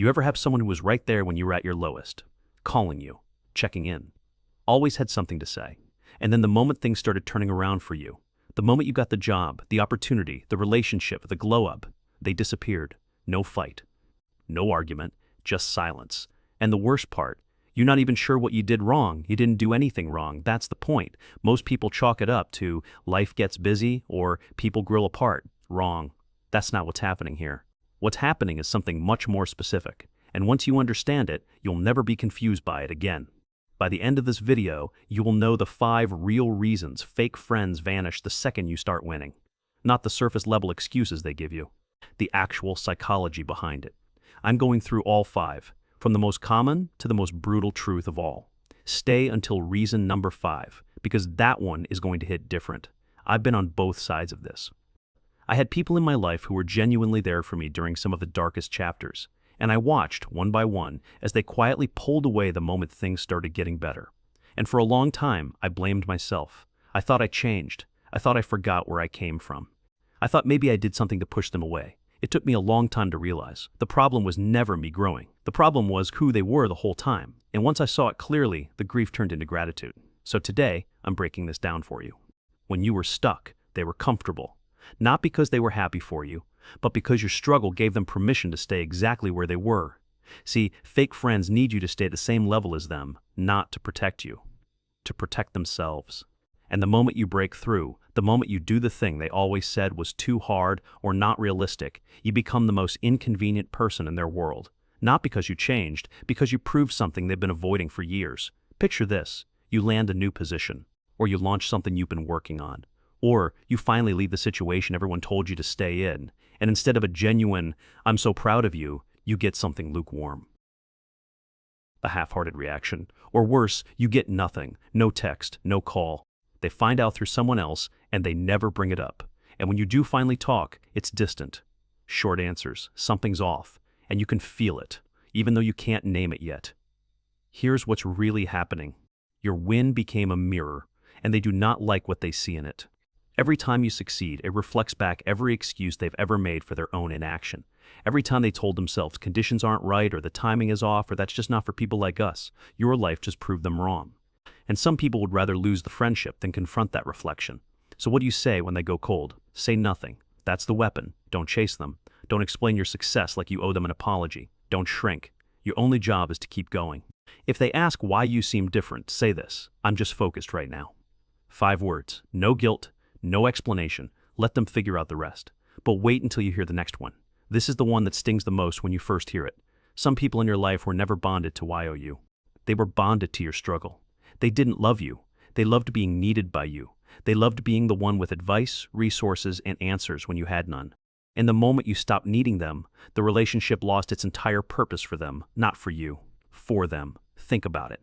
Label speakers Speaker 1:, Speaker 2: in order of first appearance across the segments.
Speaker 1: You ever have someone who was right there when you were at your lowest, calling you, checking in, always had something to say, and then the moment things started turning around for you, the moment you got the job, the opportunity, the relationship, the glow-up, they disappeared. No fight, no argument, just silence. And the worst part, you're not even sure what you did wrong. You didn't do anything wrong. That's the point. Most people chalk it up to life gets busy or people grow apart. Wrong. That's not what's happening here. What's happening is something much more specific. And once you understand it, you'll never be confused by it again. By the end of this video, you will know the 5 real reasons fake friends vanish the second you start winning. Not the surface level excuses they give you. The actual psychology behind it. I'm going through all 5, from the most common to the most brutal truth of all. Stay until reason number 5, because that one is going to hit different. I've been on both sides of this. I had people in my life who were genuinely there for me during some of the darkest chapters, and I watched, one by one, as they quietly pulled away the moment things started getting better. And for a long time, I blamed myself. I thought I changed. I thought I forgot where I came from. I thought maybe I did something to push them away. It took me a long time to realize. The problem was never me growing. The problem was who they were the whole time. And once I saw it clearly, the grief turned into gratitude. So today, I'm breaking this down for you. When you were stuck, they were comfortable. Not because they were happy for you, but because your struggle gave them permission to stay exactly where they were. See, fake friends need you to stay at the same level as them, not to protect you, to protect themselves. And the moment you break through, the moment you do the thing they always said was too hard or not realistic, you become the most inconvenient person in their world. Not because you changed, because you proved something they've been avoiding for years. Picture this: you land a new position, or you launch something you've been working on, or you finally leave the situation everyone told you to stay in, and instead of a genuine, "I'm so proud of you," you get something lukewarm. A half-hearted reaction. Or worse, you get nothing. No text, no call. They find out through someone else, and they never bring it up. And when you do finally talk, it's distant. Short answers, something's off, and you can feel it, even though you can't name it yet. Here's what's really happening. Your win became a mirror, and they do not like what they see in it. Every time you succeed, it reflects back every excuse they've ever made for their own inaction. Every time they told themselves conditions aren't right, or the timing is off, or that's just not for people like us, your life just proved them wrong. And some people would rather lose the friendship than confront that reflection. So what do you say when they go cold? Say nothing. That's the weapon. Don't chase them. Don't explain your success like you owe them an apology. Don't shrink. Your only job is to keep going. If they ask why you seem different, say this: "I'm just focused right now." 5 words. No guilt, no explanation. Let them figure out the rest. But wait until you hear the next one. This is the one that stings the most when you first hear it. Some people in your life were never bonded to YOU. They were bonded to your struggle. They didn't love you. They loved being needed by you. They loved being the one with advice, resources, and answers when you had none. And the moment you stopped needing them, the relationship lost its entire purpose for them, not for you, for them. Think about it.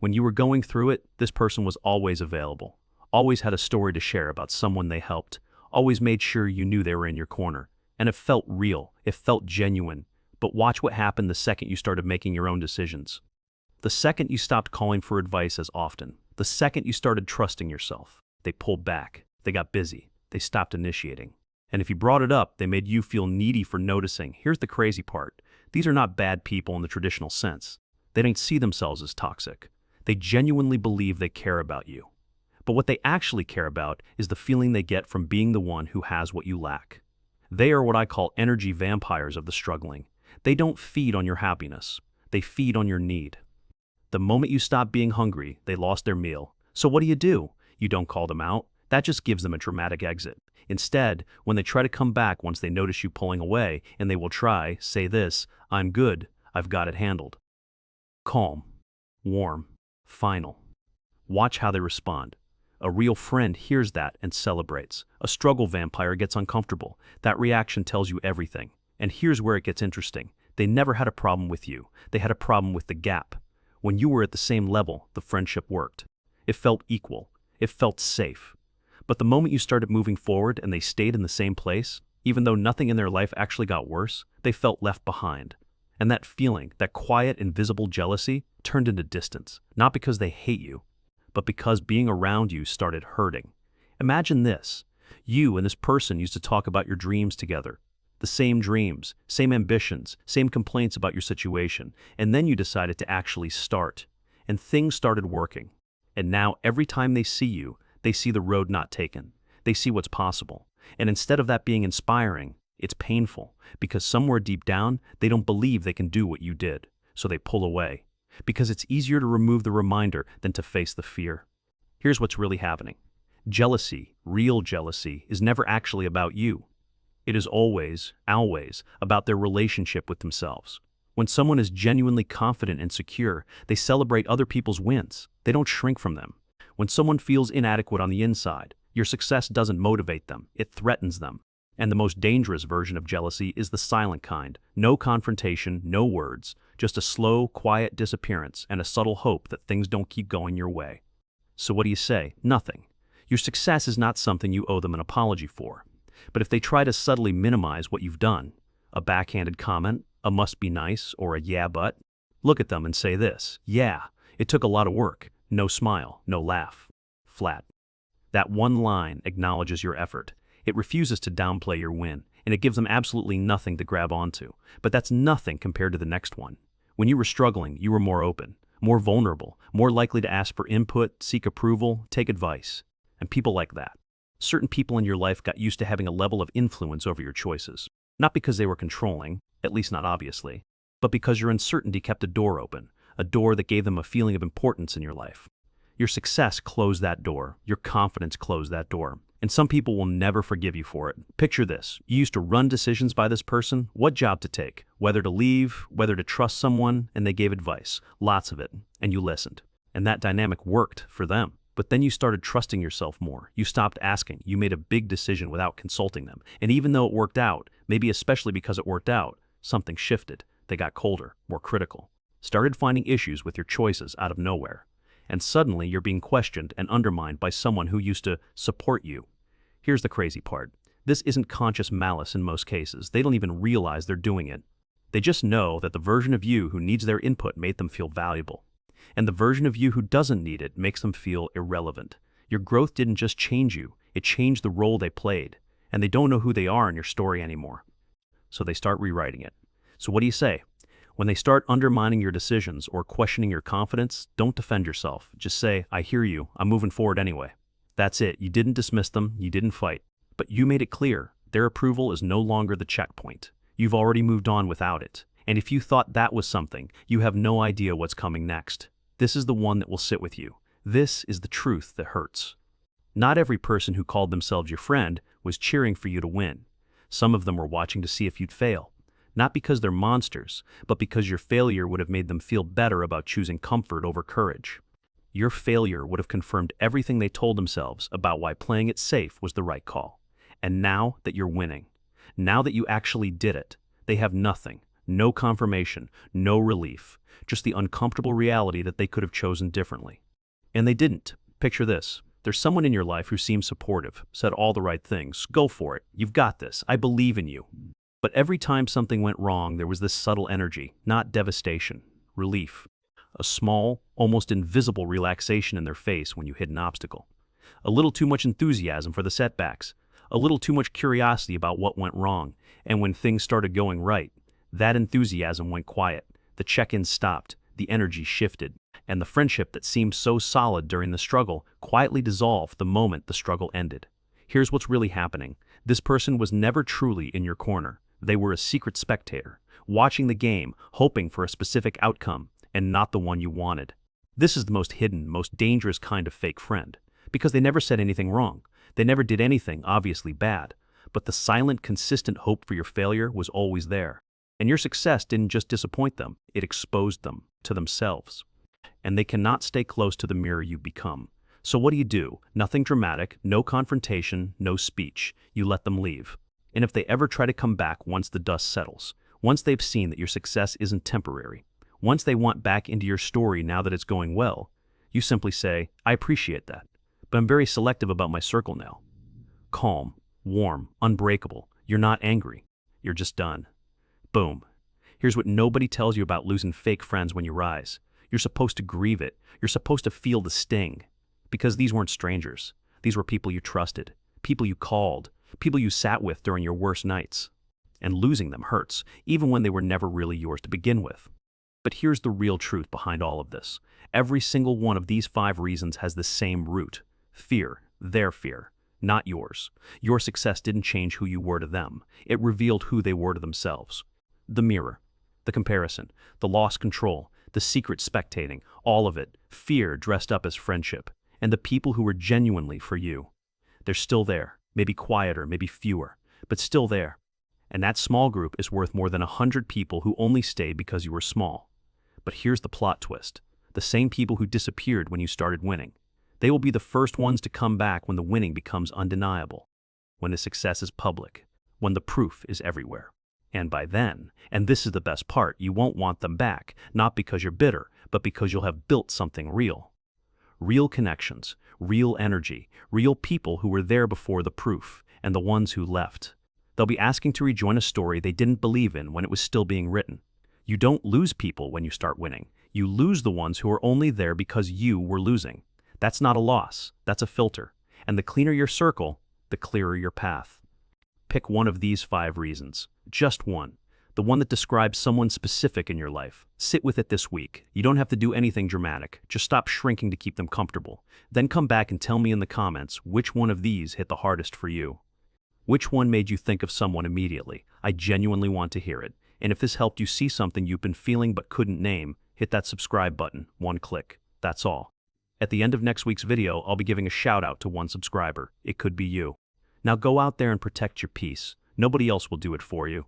Speaker 1: When you were going through it, this person was always available, always had a story to share about someone they helped, always made sure you knew they were in your corner. And it felt real, it felt genuine. But watch what happened the second you started making your own decisions. The second you stopped calling for advice as often, the second you started trusting yourself, they pulled back, they got busy, they stopped initiating. And if you brought it up, they made you feel needy for noticing. Here's the crazy part. These are not bad people in the traditional sense. They don't see themselves as toxic. They genuinely believe they care about you. But what they actually care about is the feeling they get from being the one who has what you lack. They are what I call energy vampires of the struggling. They don't feed on your happiness. They feed on your need. The moment you stop being hungry, they lost their meal. So what do? You don't call them out. That just gives them a dramatic exit. Instead, when they try to come back once they notice you pulling away, and they will try, say this: "I'm good, I've got it handled." Calm, warm, final. Watch how they respond. A real friend hears that and celebrates. A struggle vampire gets uncomfortable. That reaction tells you everything. And here's where it gets interesting. They never had a problem with you. They had a problem with the gap. When you were at the same level, the friendship worked. It felt equal. It felt safe. But the moment you started moving forward and they stayed in the same place, even though nothing in their life actually got worse, they felt left behind. And that feeling, that quiet, invisible jealousy, turned into distance. Not because they hate you, but because being around you started hurting. Imagine this. You and this person used to talk about your dreams together. The the same dreams, same ambitions, same complaints about your situation, and then you decided to actually start. And things started working. And now every time they see you, they see the road not taken. They see what's possible. And instead of that being inspiring, it's painful, because somewhere deep down, they don't believe they can do what you did. So they pull away. Because it's easier to remove the reminder than to face the fear. Here's what's really happening. Jealousy, real jealousy, is never actually about you. It is always about their relationship with themselves. When someone is genuinely confident and secure, they celebrate other people's wins. They don't shrink from them. When someone feels inadequate on the inside, your success doesn't motivate them, it threatens them. And the most dangerous version of jealousy is the silent kind. No confrontation, no words, just a slow, quiet disappearance and a subtle hope that things don't keep going your way. So what do you say? Nothing. Your success is not something you owe them an apology for. But if they try to subtly minimize what you've done, a backhanded comment, a must be nice, or a yeah but, look at them and say this: yeah, it took a lot of work, no smile, no laugh, flat. That one line acknowledges your effort. It refuses to downplay your win, and it gives them absolutely nothing to grab onto. But that's nothing compared to the next one. When you were struggling, you were more open, more vulnerable, more likely to ask for input, seek approval, take advice. And people like that. Certain people in your life got used to having a level of influence over your choices. Not because they were controlling, at least not obviously, but because your uncertainty kept a door open, a door that gave them a feeling of importance in your life. Your success closed that door. Your confidence closed that door. And some people will never forgive you for it. Picture this. You used to run decisions by this person, what job to take, whether to leave, whether to trust someone, and they gave advice, lots of it, and you listened. And that dynamic worked for them. But then you started trusting yourself more. You stopped asking. You made a big decision without consulting them. And even though it worked out, maybe especially because it worked out, something shifted. They got colder, more critical. Started finding issues with your choices out of nowhere. And suddenly you're being questioned and undermined by someone who used to support you. Here's the crazy part. This isn't conscious malice in most cases. They don't even realize they're doing it. They just know that the version of you who needs their input made them feel valuable. And the version of you who doesn't need it makes them feel irrelevant. Your growth didn't just change you, it changed the role they played. And they don't know who they are in your story anymore. So they start rewriting it. So what do you say? When they start undermining your decisions or questioning your confidence, don't defend yourself. Just say, I hear you, I'm moving forward anyway. That's it. You didn't dismiss them, you didn't fight. But you made it clear, their approval is no longer the checkpoint. You've already moved on without it. And if you thought that was something, you have no idea what's coming next. This is the one that will sit with you. This is the truth that hurts. Not every person who called themselves your friend was cheering for you to win. Some of them were watching to see if you'd fail. Not because they're monsters, but because your failure would have made them feel better about choosing comfort over courage. Your failure would have confirmed everything they told themselves about why playing it safe was the right call. And now that you're winning, now that you actually did it, they have nothing, no confirmation, no relief, just the uncomfortable reality that they could have chosen differently. And they didn't. Picture this. There's someone in your life who seemed supportive, said all the right things. Go for it. You've got this. I believe in you. But every time something went wrong, there was this subtle energy, not devastation, relief. A small, almost invisible relaxation in their face when you hit an obstacle. A little too much enthusiasm for the setbacks. A little too much curiosity about what went wrong. And when things started going right, that enthusiasm went quiet. The check-ins stopped. The energy shifted. And the friendship that seemed so solid during the struggle quietly dissolved the moment the struggle ended. Here's what's really happening. This person was never truly in your corner. They were a secret spectator, watching the game, hoping for a specific outcome, and not the one you wanted. This is the most hidden, most dangerous kind of fake friend, because they never said anything wrong. They never did anything obviously bad, but the silent, consistent hope for your failure was always there. And your success didn't just disappoint them, it exposed them to themselves. And they cannot stay close to the mirror you become. So what do? Nothing dramatic, no confrontation, no speech. You let them leave. And if they ever try to come back once the dust settles, once they've seen that your success isn't temporary, once they want back into your story now that it's going well, you simply say, I appreciate that, but I'm very selective about my circle now. Calm, warm, unbreakable. You're not angry. You're just done. Boom. Here's what nobody tells you about losing fake friends when you rise. You're supposed to grieve it. You're supposed to feel the sting. Because these weren't strangers. These were people you trusted, people you called, people you sat with during your worst nights. And losing them hurts, even when they were never really yours to begin with. But here's the real truth behind all of this. Every single one of these 5 reasons has the same root: fear, their fear, not yours. Your success didn't change who you were to them. It revealed who they were to themselves. The mirror, the comparison, the lost control, the secret spectating, all of it, fear dressed up as friendship. And the people who were genuinely for you, they're still there, maybe quieter, maybe fewer, but still there. And that small group is worth more than 100 people who only stayed because you were small. But here's the plot twist: the same people who disappeared when you started winning, they will be the first ones to come back when the winning becomes undeniable, when the success is public, when the proof is everywhere. And by then, and this is the best part, you won't want them back, not because you're bitter, but because you'll have built something real. Real connections, real energy, real people who were there before the proof, and the ones who left. They'll be asking to rejoin a story they didn't believe in when it was still being written. You don't lose people when you start winning. You lose the ones who are only there because you were losing. That's not a loss, that's a filter. And the cleaner your circle, the clearer your path. Pick one of these 5 reasons. Just one. The one that describes someone specific in your life. Sit with it this week. You don't have to do anything dramatic. Just stop shrinking to keep them comfortable. Then come back and tell me in the comments which one of these hit the hardest for you. Which one made you think of someone immediately? I genuinely want to hear it. And if this helped you see something you've been feeling but couldn't name, hit that subscribe button. One click. That's all. At the end of next week's video, I'll be giving a shout out to one subscriber. It could be you. Now go out there and protect your peace. Nobody else will do it for you.